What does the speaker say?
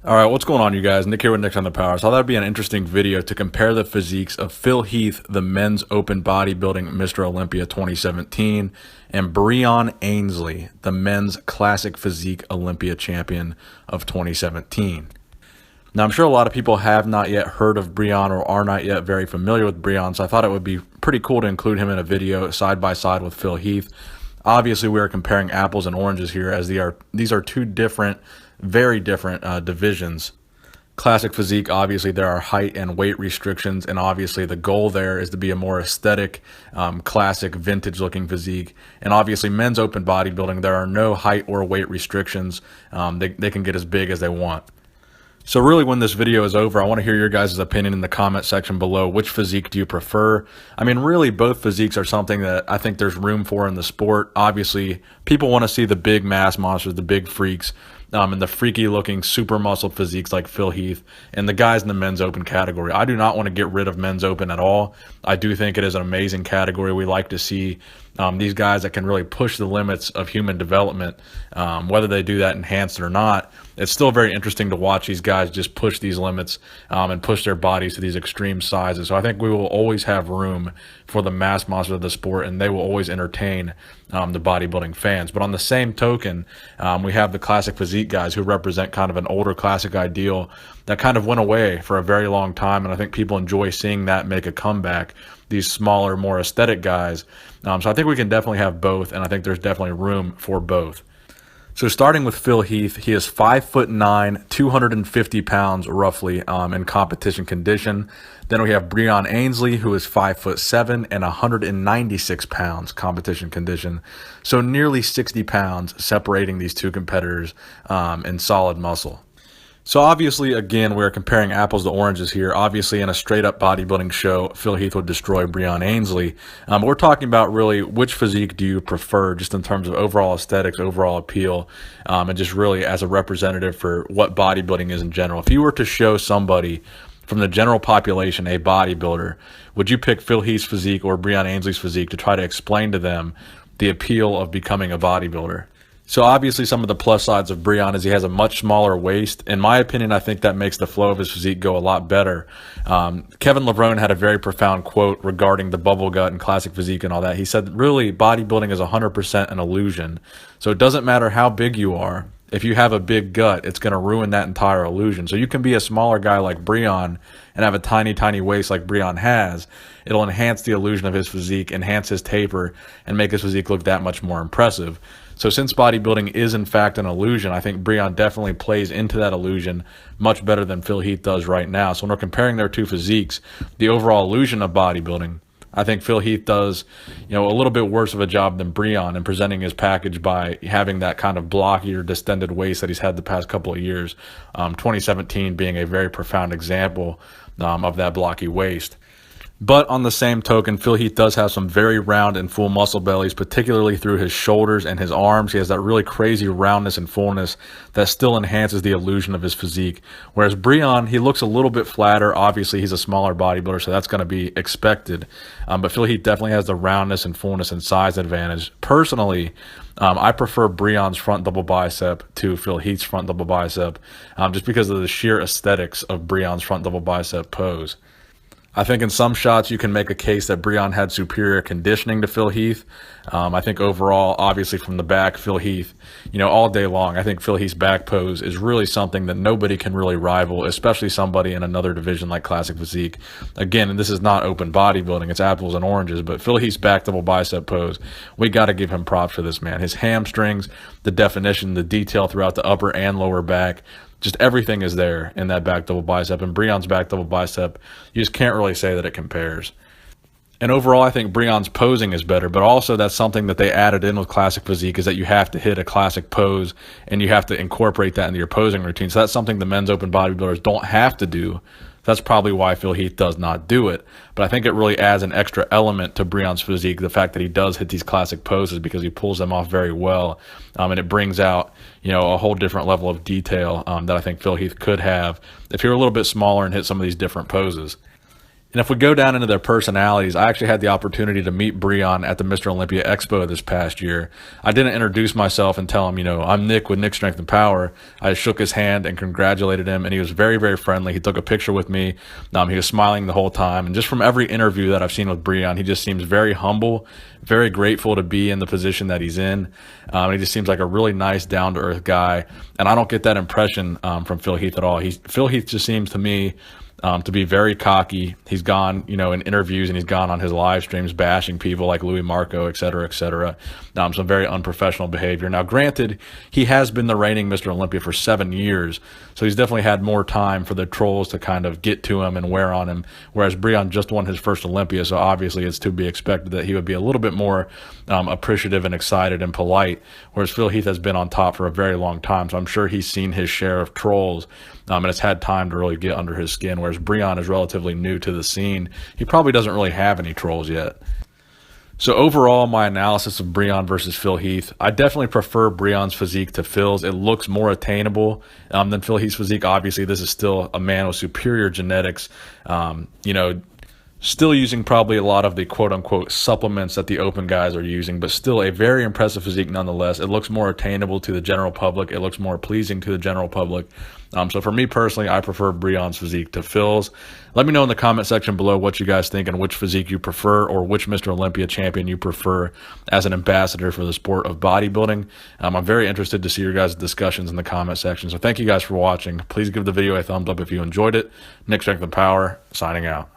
All right, what's going on, you guys? Nick here with Nick's on the Power. So that'd be an interesting video to compare the physiques of Phil Heath, the men's open bodybuilding Mr. Olympia 2017, and Breon Ansley, the men's classic physique Olympia champion of 2017. Now, I'm sure a lot of people have not yet heard of Breon or are not yet very familiar with Breon, so I thought it would be pretty cool to include him in a video side by side with Phil Heath. Obviously, we are comparing apples and oranges here, as these are two different, very different divisions. Classic physique, obviously, there are height and weight restrictions, and obviously the goal there is to be a more aesthetic, classic, vintage-looking physique. And obviously, men's open bodybuilding, there are no height or weight restrictions. They can get as big as they want. So really, when this video is over, I want to hear your guys' opinion in the comment section below. Which physique do you prefer? I mean, really, both physiques are something that I think there's room for in the sport. Obviously, people want to see the big mass monsters, the big freaks, and the freaky-looking, super muscled physiques like Phil Heath, and the guys in the men's open category. I do not want to get rid of men's open at all. I do think it is an amazing category. We like to see these guys that can really push the limits of human development, whether they do that enhanced or not. It's still very interesting to watch these guys just push these limits and push their bodies to these extreme sizes. So I think we will always have room for the mass monsters of the sport, and they will always entertain the bodybuilding fans. But on the same token, we have the classic physique guys who represent kind of an older classic ideal that kind of went away for a very long time, and I think people enjoy seeing that make a comeback, these smaller, more aesthetic guys. So I think we can definitely have both, and I think there's definitely room for both. So starting with Phil Heath, he is 5'9", 250 pounds roughly in competition condition. Then we have Breon Ansley, who is 5'7" and 196 pounds competition condition. So nearly 60 pounds separating these two competitors in solid muscle. So obviously, again, we're comparing apples to oranges here. Obviously, in a straight-up bodybuilding show, Phil Heath would destroy Breon Ansley. But we're talking about really which physique do you prefer just in terms of overall aesthetics, overall appeal, and just really as a representative for what bodybuilding is in general. If you were to show somebody from the general population, a bodybuilder, would you pick Phil Heath's physique or Breon Ansley's physique to try to explain to them the appeal of becoming a bodybuilder? So obviously some of the plus sides of Breon is he has a much smaller waist. In my opinion, I think that makes the flow of his physique go a lot better. Kevin Levrone had a very profound quote regarding the bubble gut and classic physique and all that. He said, really, bodybuilding is 100% an illusion. So it doesn't matter how big you are. If you have a big gut, it's going to ruin that entire illusion. So you can be a smaller guy like Breon and have a tiny, tiny waist like Breon has. It'll enhance the illusion of his physique, enhance his taper, and make his physique look that much more impressive. So since bodybuilding is in fact an illusion, I think Breon definitely plays into that illusion much better than Phil Heath does right now. So when we're comparing their two physiques, the overall illusion of bodybuilding, I think Phil Heath does, a little bit worse of a job than Breon in presenting his package by having that kind of blocky or distended waist that he's had the past couple of years. 2017 being a very profound example of that blocky waist. But on the same token, Phil Heath does have some very round and full muscle bellies, particularly through his shoulders and his arms. He has that really crazy roundness and fullness that still enhances the illusion of his physique. Whereas Breon, he looks a little bit flatter. Obviously, he's a smaller bodybuilder, so that's going to be expected. But Phil Heath definitely has the roundness and fullness and size advantage. Personally, I prefer Breon's front double bicep to Phil Heath's front double bicep, just because of the sheer aesthetics of Breon's front double bicep pose. I think in some shots you can make a case that Breon had superior conditioning to Phil Heath. I think overall, obviously from the back, Phil Heath, all day long, I think Phil Heath's back pose is really something that nobody can really rival, especially somebody in another division like classic physique. Again, and this is not open bodybuilding, it's apples and oranges, but Phil Heath's back double bicep pose, we got to give him props for this, man. His hamstrings, the definition, the detail throughout the upper and lower back, just everything is there in that back double bicep. And Breon's back double bicep, you just can't really say that it compares. And overall, I think Breon's posing is better, but also that's something that they added in with classic physique is that you have to hit a classic pose and you have to incorporate that into your posing routine. So that's something the men's open bodybuilders don't have to do. That's probably why Phil Heath does not do it. But I think it really adds an extra element to Breon's physique, the fact that he does hit these classic poses because he pulls them off very well. And it brings out, a whole different level of detail that I think Phil Heath could have if you're a little bit smaller and hit some of these different poses. And if we go down into their personalities, I actually had the opportunity to meet Breon at the Mr. Olympia Expo this past year. I didn't introduce myself and tell him, I'm Nick with Nick Strength and Power. I shook his hand and congratulated him, and he was very, very friendly. He took a picture with me. He was smiling the whole time. And just from every interview that I've seen with Breon, he just seems very humble, very grateful to be in the position that he's in. He just seems like a really nice, down-to-earth guy. And I don't get that impression from Phil Heath at all. Phil Heath just seems to me to be very cocky. He's gone, in interviews, and he's gone on his live streams bashing people like Louis Marco, et cetera, et cetera. Some very unprofessional behavior. Now, granted, he has been the reigning Mr. Olympia for 7 years, so he's definitely had more time for the trolls to kind of get to him and wear on him, whereas Breon just won his first Olympia, so obviously it's to be expected that he would be a little bit more appreciative and excited and polite, whereas Phil Heath has been on top for a very long time, so I'm sure he's seen his share of trolls, and has had time to really get under his skin, whereas Breon is relatively new to the scene. He probably doesn't really have any trolls yet. So overall, my analysis of Breon versus Phil Heath, I definitely prefer Breon's physique to Phil's. It looks more attainable than Phil Heath's physique. Obviously, this is still a man with superior genetics, still using probably a lot of the quote-unquote supplements that the open guys are using, but still a very impressive physique nonetheless. It looks more attainable to the general public. It looks more pleasing to the general public. So for me personally, I prefer Breon's physique to Phil's. Let me know in the comment section below what you guys think and which physique you prefer, or which Mr. Olympia champion you prefer as an ambassador for the sport of bodybuilding. I'm very interested to see your guys' discussions in the comment section. So thank you guys for watching. Please give the video a thumbs up if you enjoyed it. Nick Strength and Power, signing out.